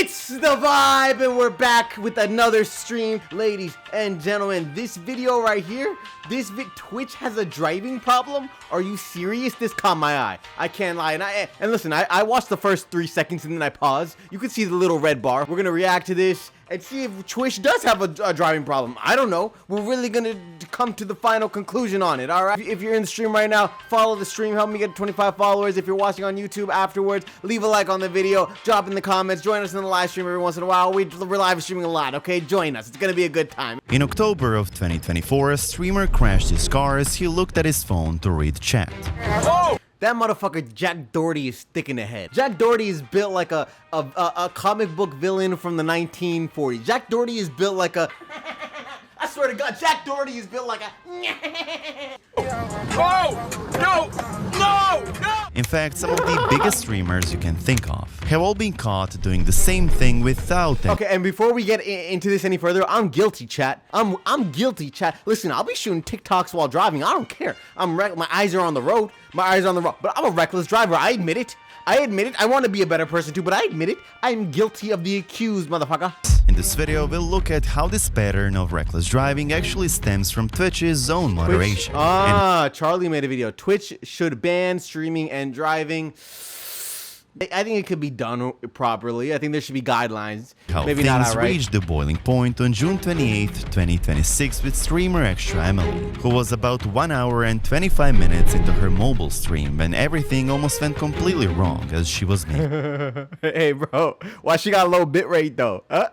It's the vibe, and we're back with another stream. Ladies and gentlemen, this video right here, Twitch has a driving problem? Are you serious? This caught my eye. I can't lie. And listen, I watched the first 3 seconds and then I paused. You can see the little red bar. We're gonna react to this and see if Twitch does have a driving problem. I don't know. We're really gonna come to the final conclusion on it, alright? If you're in the stream right now, follow the stream. Help me get 25 followers. If you're watching on YouTube afterwards, leave a like on the video. Drop in the comments. Join us in the live stream every once in a while. We're live streaming a lot, okay? Join us. It's gonna be a good time. In October of 2024, a streamer crashed his car as he looked at his phone to read chat. Oh! That motherfucker Jack Doherty is thick in the head. Jack Doherty is built like a comic book villain from the 1940s. Jack Doherty is built like a... I swear to God, Jack Doherty is built like a... Oh! No! No! No! In fact, some of the biggest streamers you can think of have all been caught doing the same thing without them. Okay, and before we get into this any further, I'm guilty, chat. I'm guilty, chat. Listen, I'll be shooting TikToks while driving. I don't care. My eyes are on the road. My eyes are on the road. But I'm a reckless driver. I admit it. I want to be a better person too, but I admit it. I'm guilty of the accused, motherfucker. In this video, we'll look at how this pattern of reckless driving actually stems from Twitch's own moderation. Charlie made a video. Twitch should ban streaming and driving. I think it could be done properly. I think there should be guidelines. How Maybe things not outright. reached the boiling point on June 28th, 2026 with streamer Extra Emily, who was about 1 hour and 25 minutes into her mobile stream when everything almost went completely wrong as she was making. Hey bro, why she got a low bitrate though? Huh?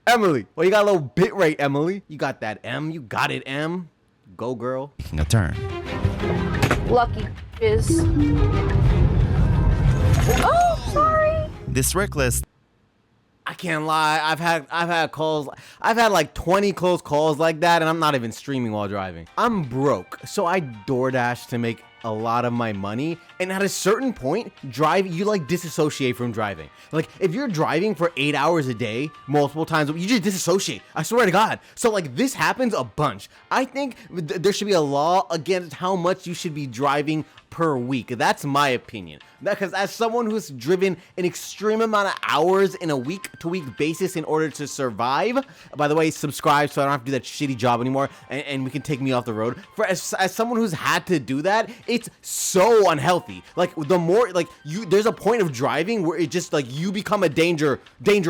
Emily, well you got a low bitrate, Emily. You got that M, you got it M. Go girl. Making a turn. Lucky is... Oh, sorry. This reckless... I can't lie. I've had calls. I've had like 20 close calls like that, and I'm not even streaming while driving. I'm broke, so I DoorDash to make a lot of my money. And at a certain point, you like disassociate from driving. Like if you're driving for 8 hours a day, multiple times, you just disassociate. I swear to God. So like this happens a bunch. I think there should be a law against how much you should be driving per week. That's my opinion. Because as someone who's driven an extreme amount of hours in a week-to-week basis in order to survive, by the way, subscribe so I don't have to do that shitty job anymore, and we can take me off the road. As someone who's had to do that, it's so unhealthy. Like the more like there's a point of driving where it just like you become a danger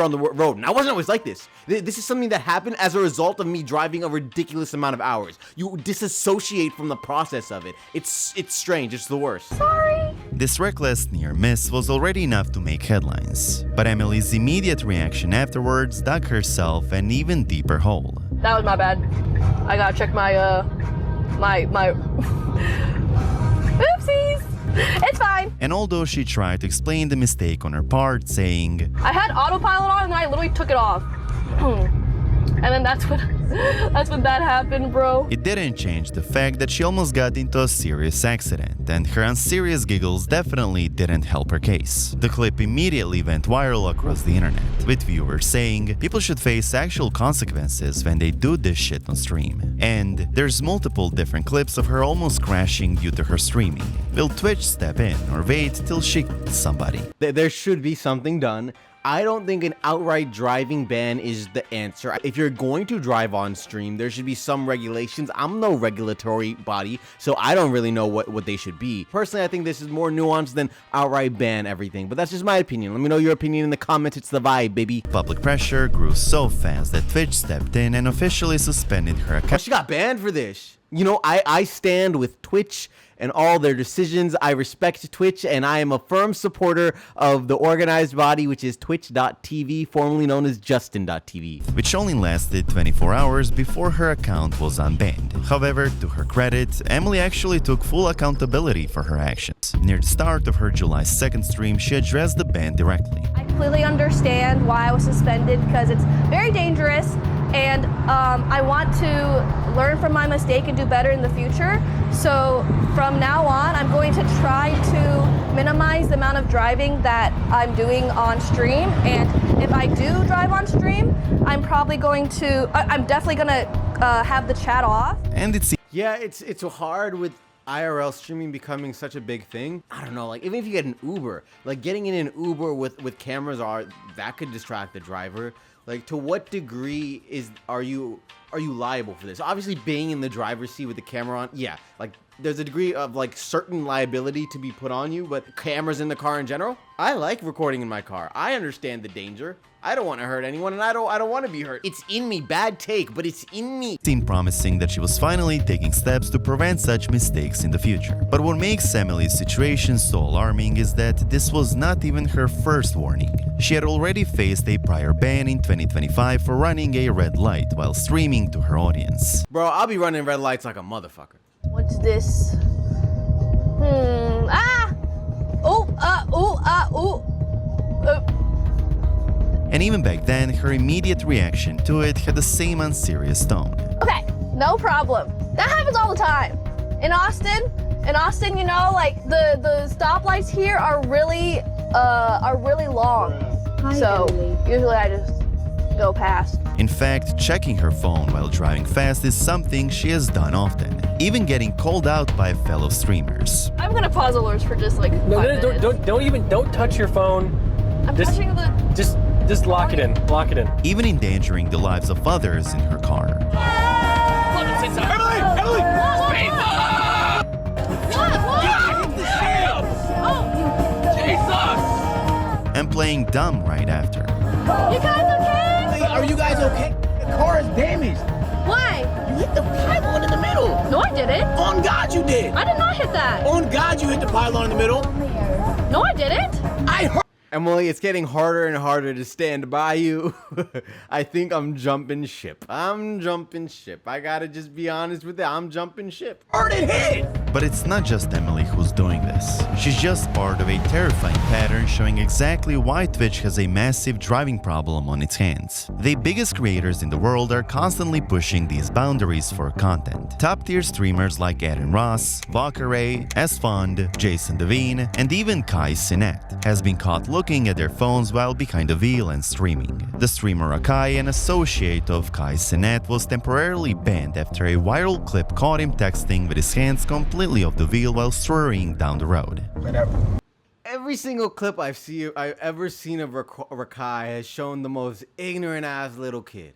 on the road. And I wasn't always like this. This is something that happened as a result of me driving a ridiculous amount of hours. You disassociate from the process of it. It's strange. It's the worst. Sorry. This reckless near miss was already enough to make headlines, but Emily's immediate reaction afterwards dug herself an even deeper hole. That was my bad. I gotta check my my oopsies. It's fine. And although she tried to explain the mistake on her part, saying, I had autopilot on and I literally took it off. And then that's when that happened, bro. It didn't change the fact that she almost got into a serious accident, and her unserious giggles definitely didn't help her case. The clip immediately went viral across the internet, with viewers saying people should face actual consequences when they do this shit on stream. And there's multiple different clips of her almost crashing due to her streaming. Will Twitch step in or wait till she kills somebody? There should be something done. I don't think an outright driving ban is the answer. If you're going to drive on stream, there should be some regulations. I'm no regulatory body, so I don't really know what they should be. Personally, I think this is more nuanced than outright ban everything, but that's just my opinion. Let me know your opinion in the comments. It's the vibe, baby. Public pressure grew so fast that Twitch stepped in and officially suspended her account. Oh, she got banned for this. You know, I stand with Twitch and all their decisions. I respect Twitch, and I am a firm supporter of the organized body, which is twitch.tv, formerly known as justin.tv. Which only lasted 24 hours before her account was unbanned. However, to her credit, Emily actually took full accountability for her actions. Near the start of her July 2nd stream, she addressed the ban directly. I completely understand why I was suspended because it's very dangerous, and I want to learn from my mistake and do better in the future. So from now on, I'm going to try to minimize the amount of driving that I'm doing on stream. And if I do drive on stream, I'm definitely going to have the chat off. And it's Yeah, it's hard with IRL streaming becoming such a big thing, I don't know, like even if you get an Uber, like getting in an Uber with cameras that could distract the driver. Like to what degree are you liable for this? Obviously being in the driver's seat with the camera on, yeah, like there's a degree of like certain liability to be put on you, but cameras in the car in general, I like recording in my car. I understand the danger. I don't want to hurt anyone, and I don't want to be hurt. It's in me. Bad take, but it's in me. Seemed promising that she was finally taking steps to prevent such mistakes in the future. But what makes Emily's situation so alarming is that this was not even her first warning. She had already faced a prior ban in 2025 for running a red light while streaming to her audience. Bro, I'll be running red lights like a motherfucker. What's this? And even back then, her immediate reaction to it had the same unserious tone. Okay, no problem. That happens all the time. In Austin, you know, like the stoplights here are really long. So usually I just go past. In fact, checking her phone while driving fast is something she has done often, even getting called out by fellow streamers. I'm gonna pause alerts for just like 5 minutes. Don't touch your phone. I'm touching the. Just lock it in. Lock it in. Even endangering the lives of others in her car. Emily! And playing dumb right after. You guys okay? Hey, are you guys okay? The car is damaged. Why? You hit the pylon in the middle. No, I didn't. On God, you did. I did not hit that. On God, you hit the pylon in the middle. No, I didn't. I heard. Emily, it's getting harder and harder to stand by you. I think I'm jumping ship. I gotta just be honest with it. I'm jumping ship. It hit. But it's not just Emily who's doing this. She's just part of a terrifying pattern showing exactly why Twitch has a massive driving problem on its hands. The biggest creators in the world are constantly pushing these boundaries for content. Top-tier streamers like Aaron Ross, Valkyrae, S-Fund, Jason Devine, and even Kai Cenat has been caught looking at their phones while behind a wheel and streaming. The streamer Akai, an associate of Kai Cenat, was temporarily banned after a viral clip caught him texting with his hands completely off the wheel while scurrying down the road. Every single clip I've ever seen of Rakai has shown the most ignorant ass little kid.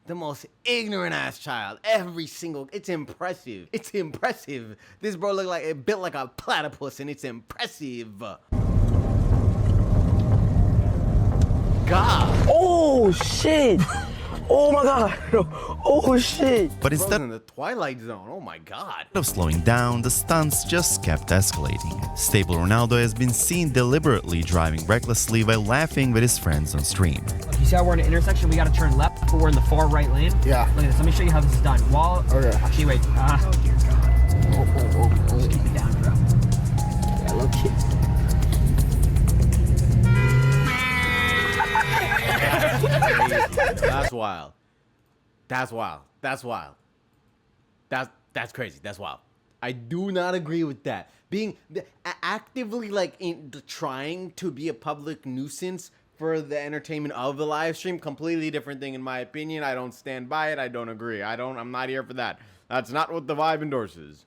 The most ignorant ass child. It's impressive. It's impressive. This bro looked like it built like a platypus, and it's impressive. God. Oh shit. Oh my God. Oh shit. But Bro's instead in the Twilight Zone. Oh my God. of slowing down, the stunts just kept escalating. Stable Ronaldo has been seen deliberately driving recklessly while laughing with his friends on stream. You see how we're in an intersection? We gotta turn left, but we're in the far right lane. Yeah. Look at this. Let me show you how this is done. Okay. Actually, wait. Oh dear God. Just keep it down, bro. Yeah, little kid. That's wild. That's wild. That's wild. That's crazy. That's wild. I do not agree with that. Being actively like trying to be a public nuisance for the entertainment of the live stream, completely different thing in my opinion. I don't stand by it. I don't agree. I'm not here for that. That's not what the vibe endorses.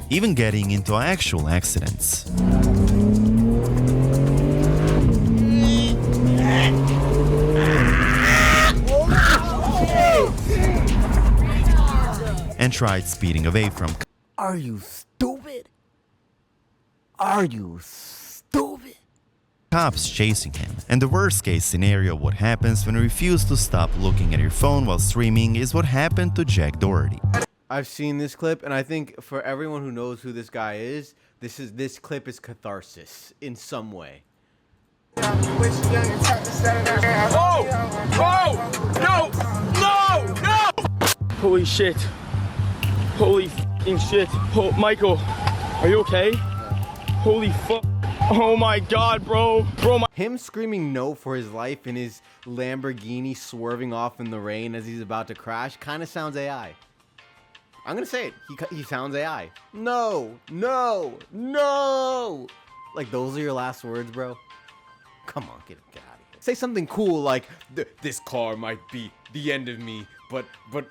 Even getting into actual accidents. And tried speeding away from Are you stupid? Are you stupid? cops chasing him. And the worst case scenario, what happens when you refuse to stop looking at your phone while streaming, is what happened to Jack Doherty. I've seen this clip, and I think for everyone who knows who this guy is, this clip is catharsis in some way. Oh! No! Holy shit. Holy f***ing shit. Oh, Michael, are you okay? Holy fuck. Oh my God, bro. Him screaming no for his life in his Lamborghini swerving off in the rain as he's about to crash kind of sounds AI. I'm gonna say it. He sounds AI. No, no, no. Like those are your last words, bro. Come on, get out of here. Say something cool like, this car might be the end of me, but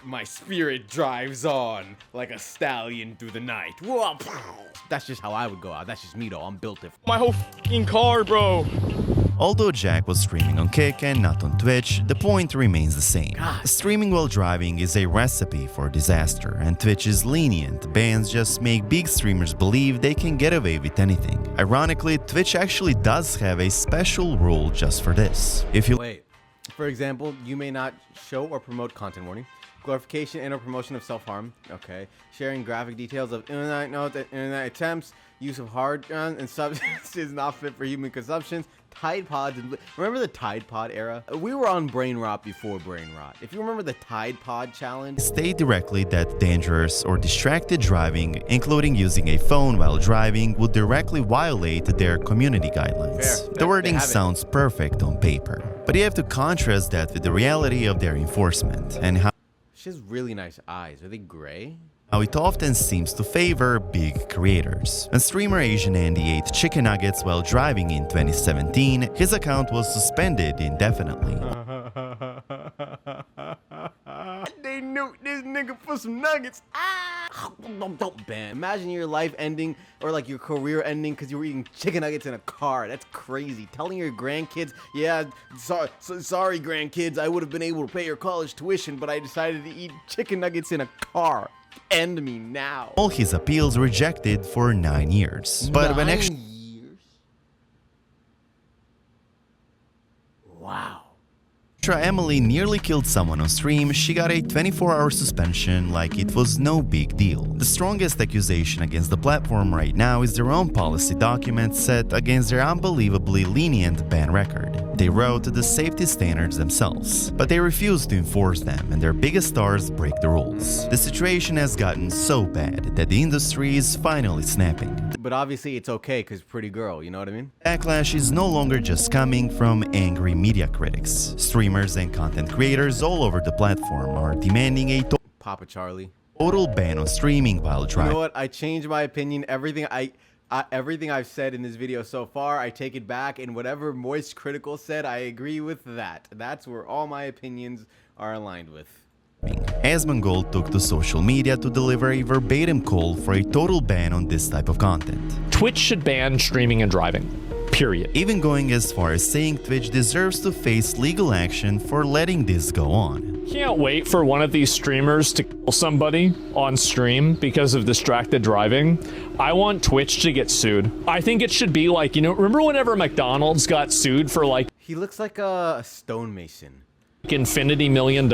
my spirit drives on like a stallion through the night. Whoa, that's just how I would go out. That's just me though. I'm built different. My whole fucking car, bro. Although Jack was streaming on Kick and not on Twitch, the point remains the same. Streaming while driving is a recipe for disaster, and Twitch's lenient bans just make big streamers believe they can get away with anything. Ironically, Twitch actually does have a special rule just for this. If you Wait. For example, you may not show or promote content warning, glorification and or promotion of self-harm, okay, sharing graphic details of internet notes and internet attempts, use of hard guns and substances not fit for human consumption, Tide Pods, and remember the Tide Pod era? We were on brain rot before brain rot. If you remember the Tide Pod challenge, state directly that dangerous or distracted driving, including using a phone while driving, would directly violate their community guidelines. Fair. The wording sounds perfect on paper, but you have to contrast that with the reality of their enforcement and how she has really nice eyes. Are they gray? it often seems to favor big creators. When streamer Asian Andy ate chicken nuggets while driving in 2017, his account was suspended indefinitely. They nuked this nigga for some nuggets. Bam. Imagine your life ending or like your career ending because you were eating chicken nuggets in a car. That's crazy. Telling your grandkids, yeah, sorry grandkids, I would have been able to pay your college tuition, but I decided to eat chicken nuggets in a car. End me now. All his appeals rejected for 9 years. But when 9 years? Wow. Emily nearly killed someone on stream, she got a 24-hour suspension like it was no big deal. The strongest accusation against the platform right now is their own policy document set against their unbelievably lenient ban record. They wrote the safety standards themselves, but they refuse to enforce them and their biggest stars break the rules. The situation has gotten so bad that the industry is finally snapping. But obviously it's okay because pretty girl, you know what I mean? Backlash is no longer just coming from angry media critics. Streamers and content creators all over the platform are demanding a Papa Charlie. total ban on streaming while driving. You know what? I changed my opinion. Everything I've said in this video so far, I take it back, and whatever Moist Critical said, I agree with that. That's where all my opinions are aligned with. Asmongold took to social media to deliver a verbatim call for a total ban on this type of content. Twitch should ban streaming and driving. Period. Even going as far as saying Twitch deserves to face legal action for letting this go on. Can't wait for one of these streamers to kill somebody on stream because of distracted driving. I want Twitch to get sued. I think it should be like, you know, remember whenever McDonald's got sued for like He looks like a stonemason. infinity $1 million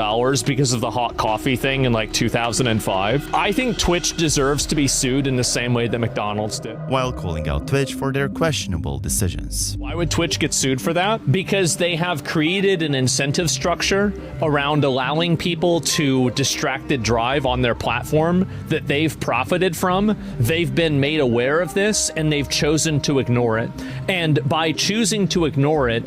because of the hot coffee thing in like 2005. I think Twitch deserves to be sued in the same way that McDonald's did. While calling out Twitch for their questionable decisions. Why would Twitch get sued for that? Because they have created an incentive structure around allowing people to distracted drive on their platform that they've profited from. They've been made aware of this and they've chosen to ignore it. And by choosing to ignore it,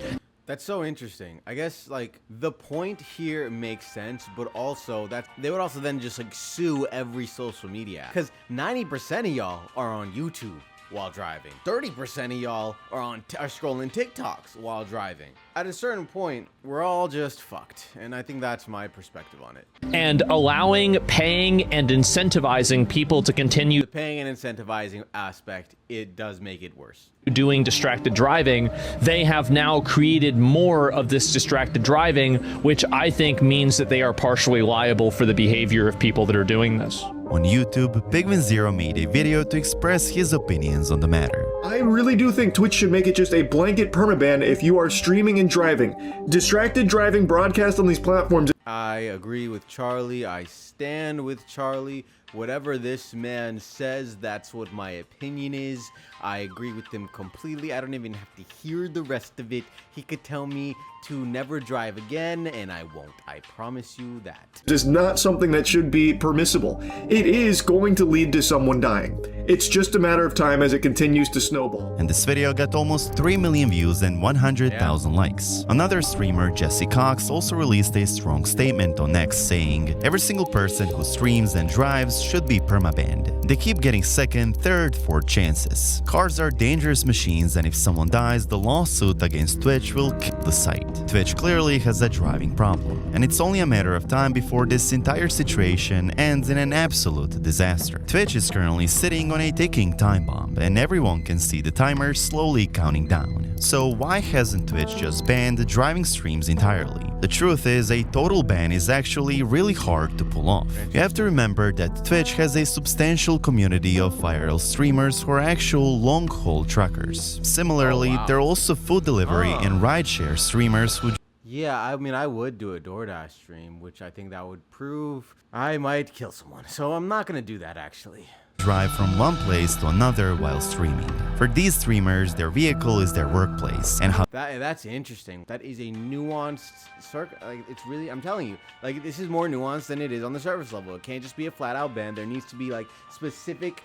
That's so interesting. I guess like the point here makes sense, but also that they would also then just like sue every social media because 90% of y'all are on YouTube while driving. 30% of y'all are scrolling TikToks while driving. At a certain point, we're all just fucked, and I think that's my perspective on it. and allowing, paying, and incentivizing people to continue The paying and incentivizing aspect, it does make it worse. doing distracted driving, they have now created more of this distracted driving, which I think means that they are partially liable for the behavior of people that are doing this. On YouTube, Pigman0 made a video to express his opinions on the matter. I really do think Twitch should make it just a blanket permaban if you are streaming and driving. Distracted driving broadcast on these platforms. I agree with Charlie. I stand with Charlie. Whatever this man says, that's what my opinion is. I agree with him completely. I don't even have to hear the rest of it. He could tell me to never drive again, and I won't. I promise you that. It is not something that should be permissible. It is going to lead to someone dying. It's just a matter of time as it continues to snowball. And this video got almost 3 million views and 100,000 likes. Another streamer, Jesse Cox, also released a strong statement on X saying, "Every single person who streams and drives should be permabanned. They keep getting second, third, fourth chances. Cars are dangerous machines, and if someone dies, the lawsuit against Twitch will kill the site. Twitch clearly has a driving problem, and it's only a matter of time before this entire situation ends in an absolute disaster. Twitch is currently sitting on a ticking time bomb, and everyone can see the timer slowly counting down. So why hasn't Twitch just banned driving streams entirely? The truth is, a total ban is actually really hard to pull off. You have to remember that Twitch has a substantial community of viral streamers who are actual long-haul truckers. Similarly, there are also food delivery and rideshare streamers who Yeah, I mean, I would do a DoorDash stream, which I think that would prove I might kill someone. So I'm not gonna do that, actually. drive from one place to another while streaming. For these streamers, their vehicle is their workplace, and how That's interesting. That is a nuanced circle. Like, it's really, I'm telling you, like, this is more nuanced than it is on the surface level. It can't just be a flat-out ban. There needs to be like specific,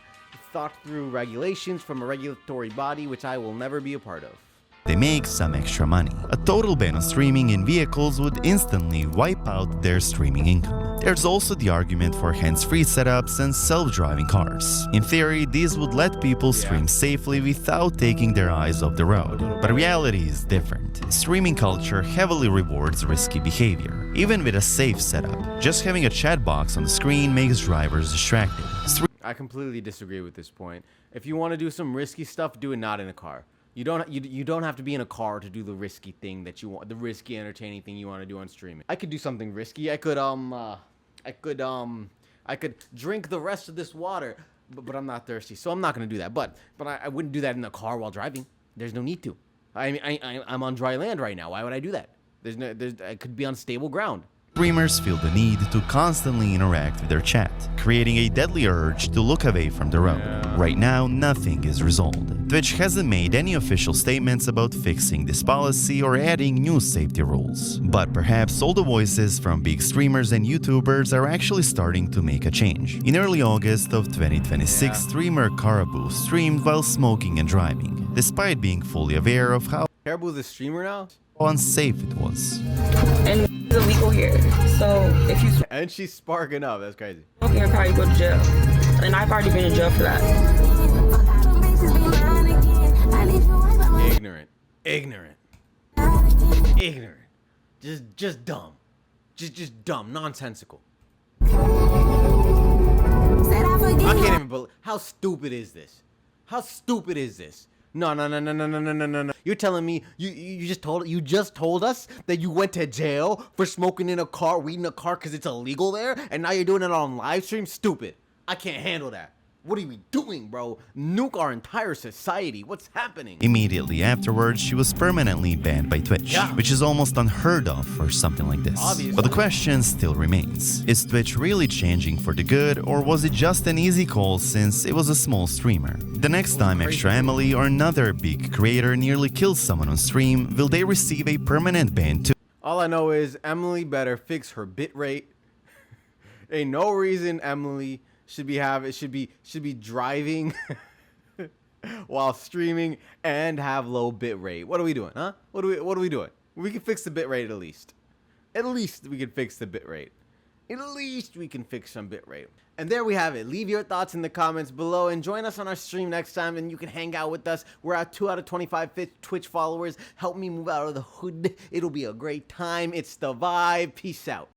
thought-through regulations from a regulatory body, which I will never be a part of. they make some extra money. A total ban on streaming in vehicles would instantly wipe out their streaming income. There's also the argument for hands-free setups and self-driving cars. In theory, these would let people stream safely without taking their eyes off the road. But reality is different. Streaming culture heavily rewards risky behavior. Even with a safe setup, just having a chat box on the screen makes drivers distracted. I completely disagree with this point. If you want to do some risky stuff, do it not in a car. You don't have to be in a car to do the risky thing that you want, the risky entertaining thing you want to do on streaming. I could do something risky. I could drink the rest of this water, but I'm not thirsty, so I'm not gonna do that. But I wouldn't do that in the car while driving. There's no need to. I mean, I'm on dry land right now. Why would I do that? I could be on stable ground. Streamers feel the need to constantly interact with their chat, creating a deadly urge to look away from the road. Right now, nothing is resolved. Twitch hasn't made any official statements about fixing this policy or adding new safety rules. But perhaps all the voices from big streamers and YouTubers are actually starting to make a change. In early August of 2026, streamer Caribou streamed while smoking and driving, despite being fully aware of how Caribou's a streamer now? unsafe it was. And it's illegal here. So if you And she's sparking up. That's crazy. smoke, you'll probably go to jail. And I've already been in jail for that. Ignorant. Just dumb. Just dumb, nonsensical. I can't even believe, how stupid is this? How stupid is this? No. You're telling me you just told us that you went to jail for smoking in a car, weed in a car because it's illegal there, and now you're doing it on live stream? Stupid. I can't handle that. What are we doing, bro? Nuke our entire society. What's happening? Immediately afterwards, she was permanently banned by Twitch, which is almost unheard of for something like this. Obviously. But the question still remains. Is Twitch really changing for the good, or was it just an easy call since it was a small streamer? The next time Extra Emily or another big creator nearly kills someone on stream, will they receive a permanent ban too? All I know is Emily better fix her bitrate. Ain't no reason Emily should be driving while streaming and have low bitrate. What are we doing, huh? What are we doing? We can fix the bitrate at least. At least we can fix the bitrate. At least we can fix some bitrate. And there we have it. Leave your thoughts in the comments below and join us on our stream next time, and you can hang out with us. We're at 2 out of 25 Twitch followers. Help me move out of the hood. It'll be a great time. It's the vibe. Peace out.